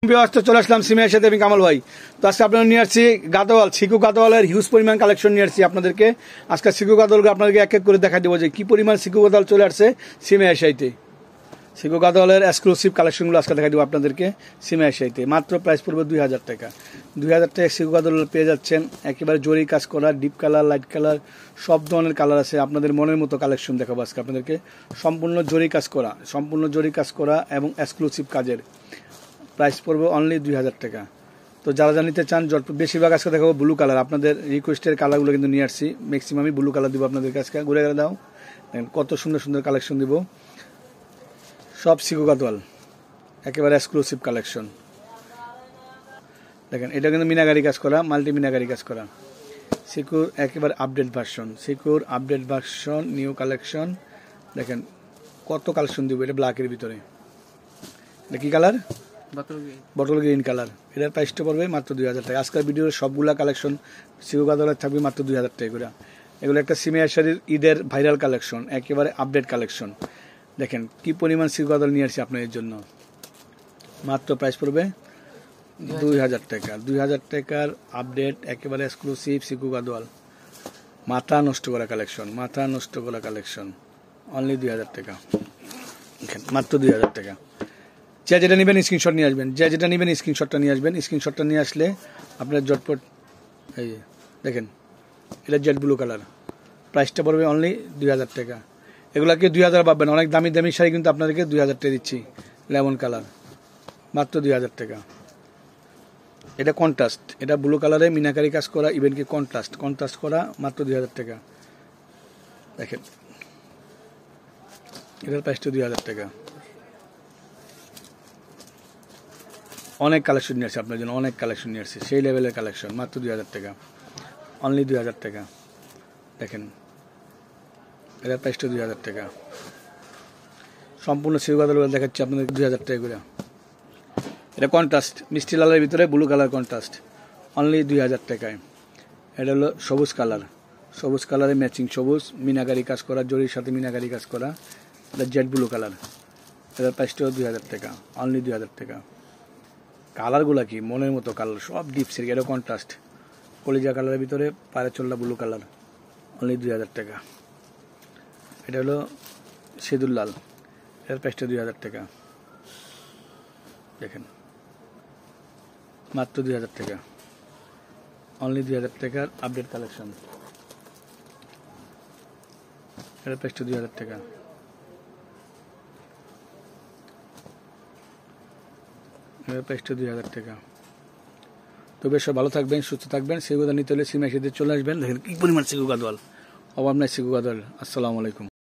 চলে আসলাম সিমের সাথে আমি কামাল ভাই। তো আজকে আপনারা নিয়ে আসছি গাদোয়াল, সিকু গাদোয়ালের হিউজ পরিমাণ কালেকশন নিয়ে আসছি আপনাদেরকে। আজকে সিকু গাদোয়ালকে আপনাদেরকে এক এক করে দেখা দেবো যে কি পরিমাণ সিকু গাদোয়াল চলে আসছে সিমে এশিয়াতে। সিকু গাদোয়ালের এক্সক্লুসিভ কালেকশনগুলো আজকে দেখা দেবো আপনাদেরকে সিমে এশিয়াতে। মাত্র প্রাইস পড়বে 2000 টাকা। 2000 টাকা সিকু গাদোয়াল পেয়ে যাচ্ছেন। একেবারে জরি কাজ করা, ডিপ কালার, লাইট কালার, সব ধরনের কালার আছে। আপনাদের মনের মতো কালেকশন দেখাবো আজকে আপনাদেরকে। সম্পূর্ণ জরি কাজ করা এবং এক্সক্লুসিভ কাজের। প্রাইস পড়বে অনলি 2000 টাকা। তো যারা নিতে চান বেশিরভাগ আজকে দেখাবো ব্লু কালার। আপনাদের রিকোয়েস্টের কালারগুলো কিন্তু নিয়ে আসছি। ম্যাক্সিমামই ব্লু কালার দিব আপনাদেরকে আজকে। ঘুরে গেলে দাও, কত সুন্দর সুন্দর কালেকশন দিব। সব সিকু গাদোয়াল, একেবারে এক্সক্লুসিভ কালেকশন। দেখেন এটা কিন্তু মিনাকারি কাজ করা, মাল্টি মিনাকারি কাজ করা। সিকুর একেবারে আপডেট ভার্সন, নিউ কালেকশন। দেখেন কত কালেকশন দিব। এটা ব্ল্যাকের ভিতরে, এটা কি কালার? Bottle green colour. এটার প্রাইসটা পড়বে মাত্র 2000 টাকা। আজকের ভিডিওর সবগুলা কালেকশন সিকু গাদোয়ালের থাকবে মাত্র 2000 টাকা করে। এগুলো একটা সিমে এশিয়ার ঈদের ভাইরাল কালেকশন, একেবারে আপডেট কালেকশন। দেখেন কি পরিমাণ সিকু গাদোয়াল নিয়ে আসছি আপনাদের জন্য। মাত্র প্রাইস পড়বে 2000 টাকা। 2000 টাকার আপডেট, একেবারে এক্সক্লুসিভ সিকু গাদোয়াল। মাথা নষ্ট করা কালেকশন। অনলি 2000 টাকা। মাত্র 2000 টাকা। যেটা নেবেন স্ক্রিনশট নিয়ে আসবেন। স্ক্রিনশটটা নিয়ে আসলে আপনার জটপট। এই যে দেখেন, এটা জেড ব্লু কালার। প্রাইসটা পড়বে অনলি 2000 টাকা। এগুলাকে 2000 পাবেন। অনেক দামি দামি শাড়ি কিন্তু আপনাদেরকে 2000 টাকা দিচ্ছি। লেমন কালার, মাত্র 2000 টাকা। এটা কন্ট্রাস্ট, এটা ব্লু কালারে মিনাকারি কাজ করা, ইভেন কি কন্ট্রাস্ট করা, মাত্র 2000 টাকা। দেখেন এটার প্রাইসটা 2000 টাকা। অনেক কালেকশন নিয়ে আসছে আপনার জন্য, সেই লেভেলের কালেকশন। মাত্র 2000 টাকা, অনলি 2000 টাকা। দেখেন এটার প্রাইসটা 2000 টাকা। সম্পূর্ণ সিকু গাদোয়াল দেখাচ্ছি আপনাদের 2000 টাকা করে। এটা কন্ট্রাস্ট, মিষ্টি লালের ভিতরে ব্লু কালার কন্ট্রাস্ট, অনলি 2000 টাকায়। এটা হলো সবুজ কালারে ম্যাচিং সবুজ, মিনাকারি কাজ করা, জরির সাথে মিনাকারি কাজ করা। এটা জেড ব্লু কালার। এটার প্রাইসটাও 2000 টাকা, অনলি 2000 টাকা। কালারগুলা কি মনের মতো কালার, সব ডিপসের। এটা কন্ট্রাস্ট কলিজা কালারের ভিতরে পায়ের চল্লা ব্লু কালার, অনলি 2000 টাকা। এটা হলো সিঁদুর লাল, এর প্রাইসটা 2000 টাকা। দেখেন মাত্র 2000 টাকা, অনলি 2000 টাকার আপডেট কালেকশন। এর প্রাইসটা 2000 টাকা। প্রাইসটা 2000 টাকা। তো বেশ ভালো থাকবেন, সুস্থ থাকবেন। সিকু গাদোয়াল নিতে হলে সিমে এশিয়াতে চলে আসবেন। দেখেন কি পরিমাণ সিকু গাদোয়াল, অভাব নাই সিকু গাদোয়াল। আসসালামু আলাইকুম।